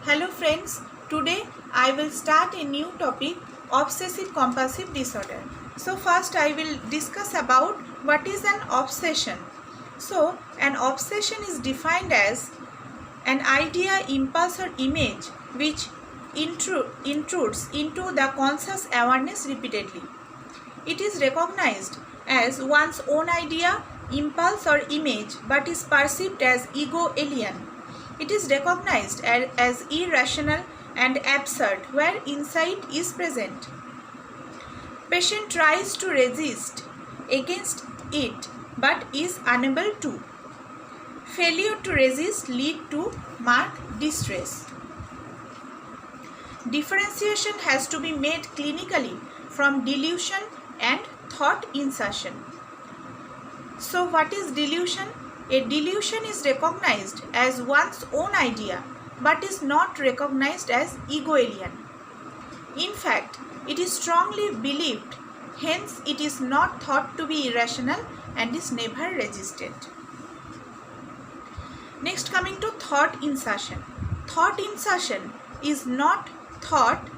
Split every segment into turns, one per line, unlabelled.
Hello friends, today I will start a new topic, obsessive compulsive disorder. So first I will discuss about what is an obsession. So an obsession is defined as an idea, impulse or image which intrudes into the conscious awareness repeatedly. It is recognized as one's own idea, impulse or image but is perceived as ego alien. It is recognized as irrational and absurd where insight is present. Patient tries to resist against it but is unable to. Failure to resist leads to marked distress. Differentiation has to be made clinically from delusion and thought insertion. So what is delusion? A delusion is recognized as one's own idea but is not recognized as ego alien. In fact, it is strongly believed, hence it is not thought to be irrational and is never resisted. Next, coming to thought insertion. Thought insertion is not thought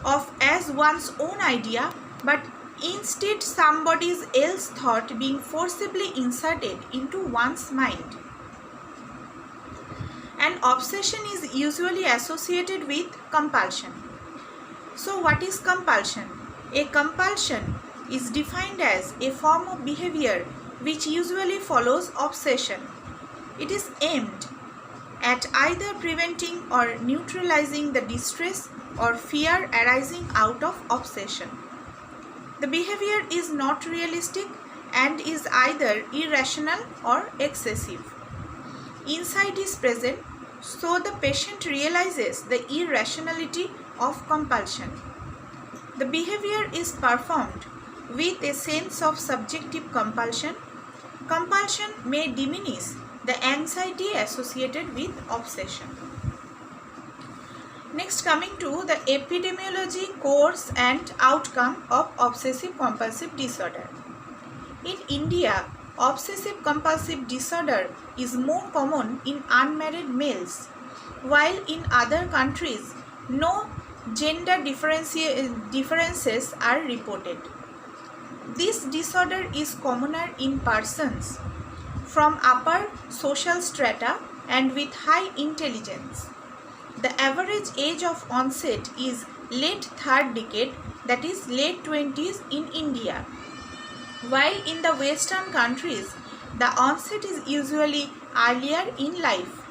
of as one's own idea but instead somebody else's thought being forcibly inserted into one's mind. An obsession is usually associated with compulsion. So what is compulsion? A compulsion is defined as a form of behavior which usually follows obsession. It is aimed at either preventing or neutralizing the distress or fear arising out of obsession. The behavior is not realistic and is either irrational or excessive. Insight is present, so the patient realizes the irrationality of compulsion. The behavior is performed with a sense of subjective compulsion. Compulsion may diminish the anxiety associated with obsession. Next, coming to the epidemiology, course and outcome of obsessive compulsive disorder. In India, obsessive compulsive disorder is more common in unmarried males, while in other countries no gender differences are reported. This disorder is commoner in persons from upper social strata and with high intelligence. The average age of onset is late third decade, that is late 20s in India, while in the Western countries the onset is usually earlier in life.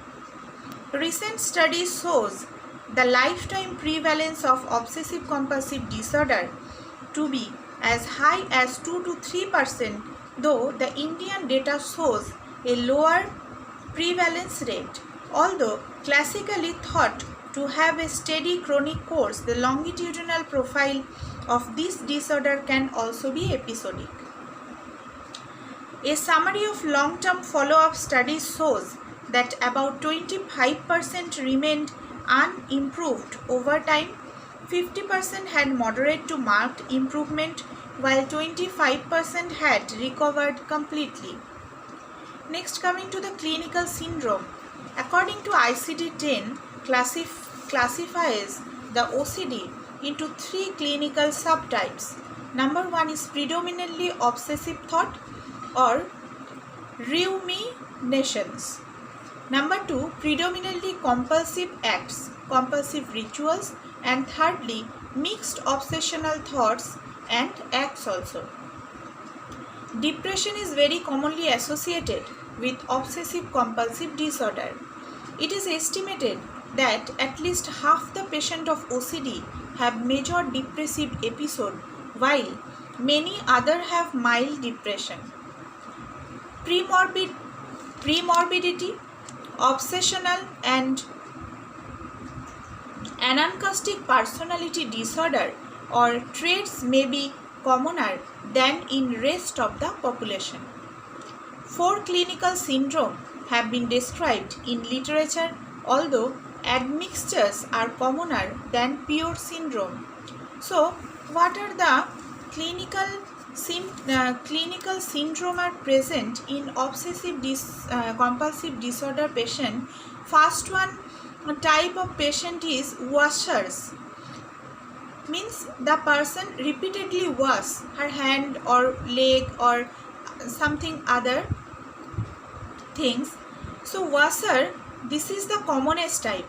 Recent studies shows the lifetime prevalence of obsessive compulsive disorder to be as high as 2 to 3%, though the Indian data shows a lower prevalence rate. Although classically thought to have a steady chronic course, the longitudinal profile of this disorder can also be episodic. A summary of long-term follow-up studies shows that about 25% remained unimproved over time, 50% had moderate to marked improvement, while 25% had recovered completely. Next, coming to the clinical syndrome. According to ICD-10, classifies the OCD into 3 clinical subtypes. Number 1 is predominantly obsessive thought or ruminations. Number 2, predominantly compulsive acts, compulsive rituals, and thirdly, mixed obsessional thoughts and acts also. Depression is very commonly associated with obsessive compulsive disorder. It is estimated that at least half the patients of OCD have major depressive episode, while many others have mild depression. Premorbidity, obsessional and anarchistic personality disorder or traits may be commoner than in rest of the population. 4 clinical syndromes have been described in literature, although admixtures are commoner than pure syndrome. So, what are the clinical syndrome are present in obsessive compulsive disorder patient? First one type of patient is washers. Means the person repeatedly wash her hand or leg or something other things. So washer, this is the commonest type.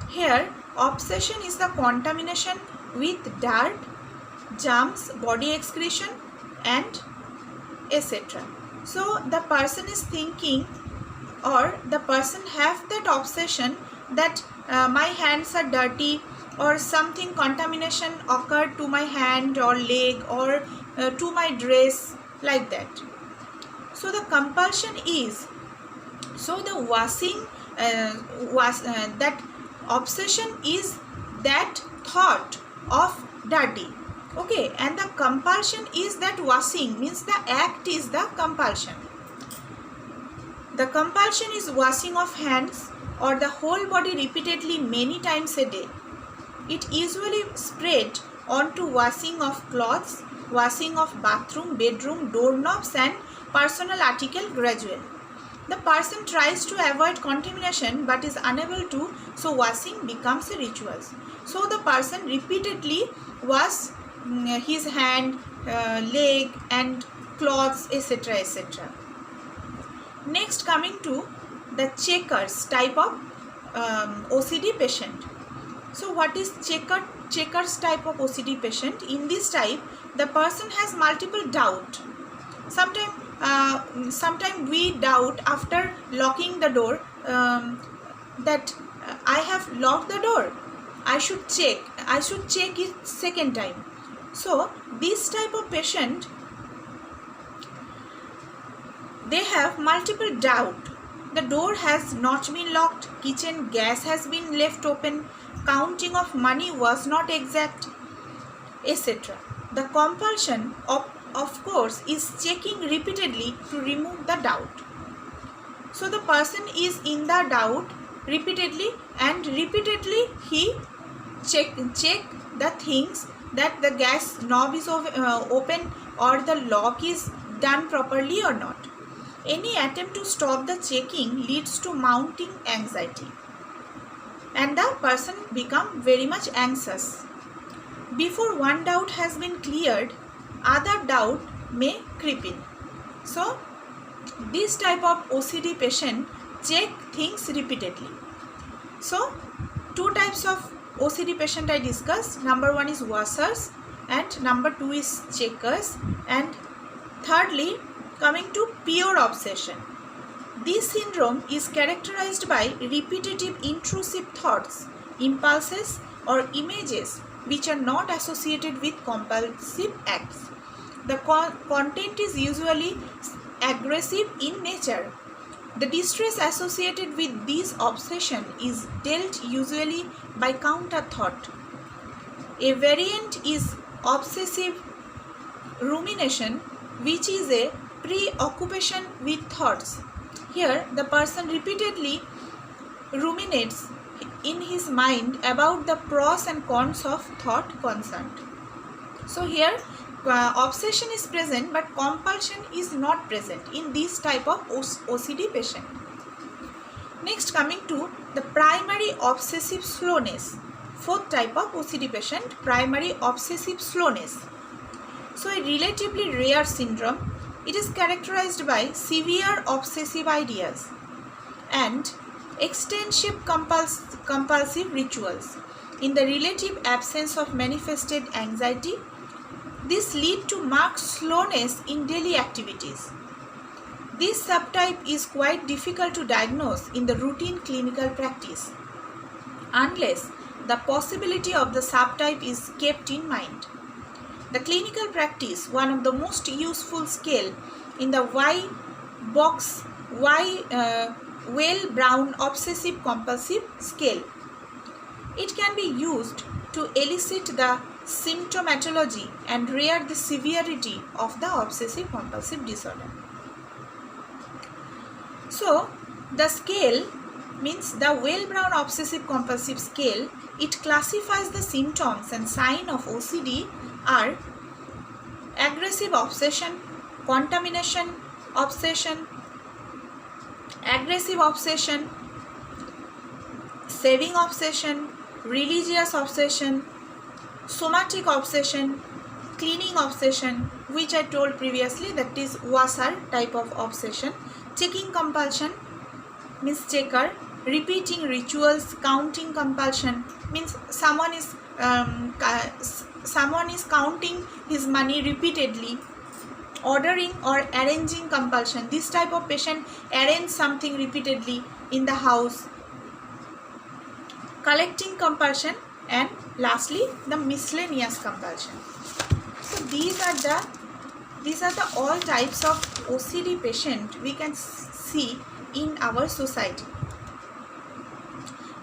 Here obsession is the contamination with dirt, germs, body excretion and etc. So the person is thinking, or the person have that obsession that my hands are dirty, or something contamination occurred to my hand or leg or to my dress, like that. So the compulsion is, so the washing that obsession is that thought of dirty, okay, and the compulsion is that washing, means the act is the compulsion. The compulsion is washing of hands or the whole body repeatedly many times a day. It usually spread onto washing of clothes, washing of bathroom, bedroom, doorknobs and personal article gradually. The person tries to avoid contamination but is unable to, so washing becomes a ritual. So the person repeatedly wash his hand, leg and clothes, etc. etc. Next, coming to the checkers type of OCD patient. So what is checkers type of OCD patient? In this type, the person has multiple doubt. Sometimes we doubt after locking the door that I have locked the door. I should check it second time. So this type of patient, they have multiple doubt. The door has not been locked, kitchen gas has been left open, counting of money was not exact, etc. The compulsion of course is checking repeatedly to remove the doubt. So the person is in the doubt repeatedly, and repeatedly he check the things, that the gas knob is open or the lock is done properly or not. Any attempt to stop the checking leads to mounting anxiety, and the person become very much anxious. Before one doubt has been cleared, other doubt may creep in. So this type of OCD patient check things repeatedly. So two types of OCD patient I discussed. Number one is washers and number two is checkers, and thirdly coming to pure obsession. This syndrome is characterized by repetitive intrusive thoughts, impulses or images which are not associated with compulsive acts. The content is usually aggressive in nature. The distress associated with this obsession is dealt usually by counter thought. A variant is obsessive rumination, which is a preoccupation with thoughts. Here the person repeatedly ruminates in his mind about the pros and cons of thought concerned. So here obsession is present but compulsion is not present in this type of OCD patient. Next, coming to the primary obsessive slowness. Fourth type of OCD patient, primary obsessive slowness. So a relatively rare syndrome. It is characterized by severe obsessive ideas and extensive compulsive rituals. In the relative absence of manifested anxiety, this leads to marked slowness in daily activities. This subtype is quite difficult to diagnose in the routine clinical practice, unless the possibility of the subtype is kept in mind. The clinical practice, one of the most useful scale in the Weyl-Brown obsessive compulsive scale. It can be used to elicit the symptomatology and rate the severity of the obsessive compulsive disorder. So the scale means the Weyl-Brown obsessive compulsive scale. It classifies the symptoms and signs of OCD are aggressive obsession, contamination obsession, aggressive obsession, saving obsession, religious obsession, somatic obsession, cleaning obsession, which I told previously, that is washer type of obsession, checking compulsion means checker, repeating rituals, counting compulsion means someone is counting his money repeatedly, ordering or arranging compulsion, this type of patient arrange something repeatedly in the house, collecting compulsion, and lastly the miscellaneous compulsion. So these are the all types of OCD patient we can see in our society.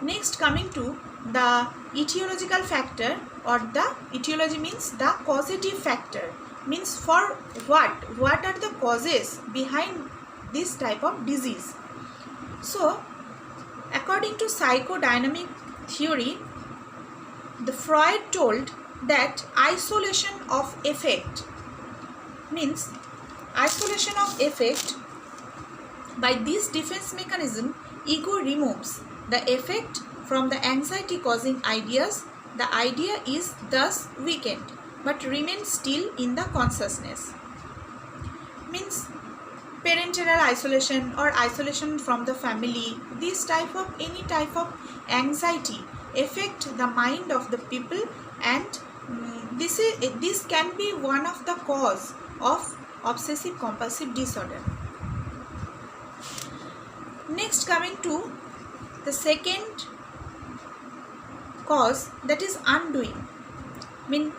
Next, coming to the etiological factor, or the etiology means the causative factor, means for what are the causes behind this type of disease. So according to psychodynamic theory, the Freud told that isolation of effect means isolation of effect. By this defense mechanism, ego removes the effect from the anxiety causing ideas. The idea is thus weakened but remains still in the consciousness. Means parental isolation or isolation from the family, this type of any type of anxiety affect the mind of the people, and this can be one of the cause of obsessive compulsive disorder. Next, coming to the second cause, that is undoing. Means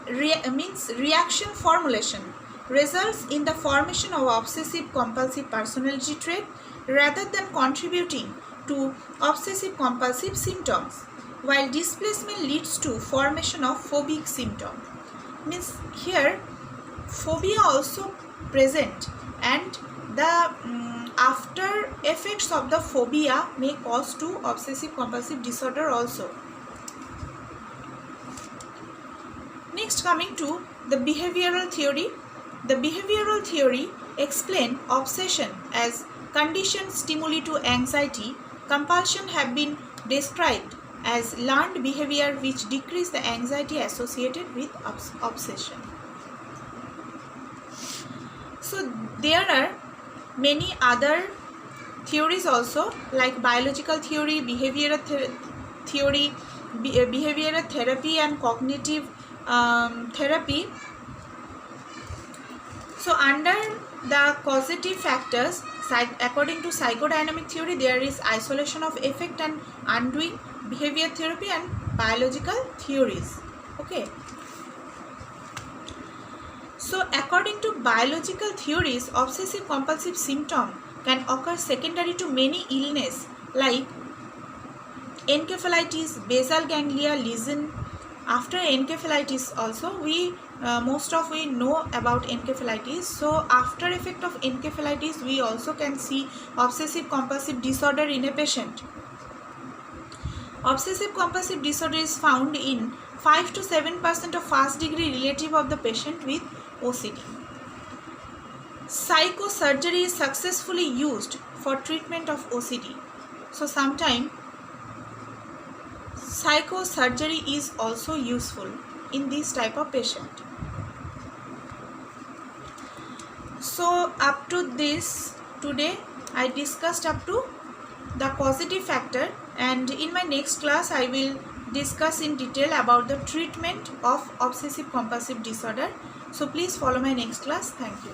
reaction formulation results in the formation of obsessive compulsive personality trait rather than contributing to obsessive compulsive symptoms, while displacement leads to formation of phobic symptom. Means here phobia also present, and the after effects of the phobia may cause to obsessive compulsive disorder also. Next, coming to the behavioral theory. The behavioral theory explain obsession as conditioned stimuli to anxiety. Compulsion have been described as learned behavior which decrease the anxiety associated with obsession. So there are many other theories also, like biological theory, behavioral theory, behavioral therapy, and cognitive therapy. So under the causative factors, according to psychodynamic theory, there is isolation of effect and undoing, behavior therapy, and biological theories. Okay. So according to biological theories, obsessive compulsive symptom can occur secondary to many illness like encephalitis, basal ganglia lesion. After encephalitis also, we know about encephalitis. So after effect of encephalitis, we also can see obsessive compulsive disorder in a patient. Obsessive compulsive disorder is found in 5 to 7% of first degree relative of the patient with OCD. Psychosurgery is successfully used for treatment of OCD. So sometimes psychosurgery is also useful in this type of patient. So up to this, today I discussed up to the causative factor, and in my next class I will discuss in detail about the treatment of obsessive compulsive disorder. So please follow my next class. Thank you.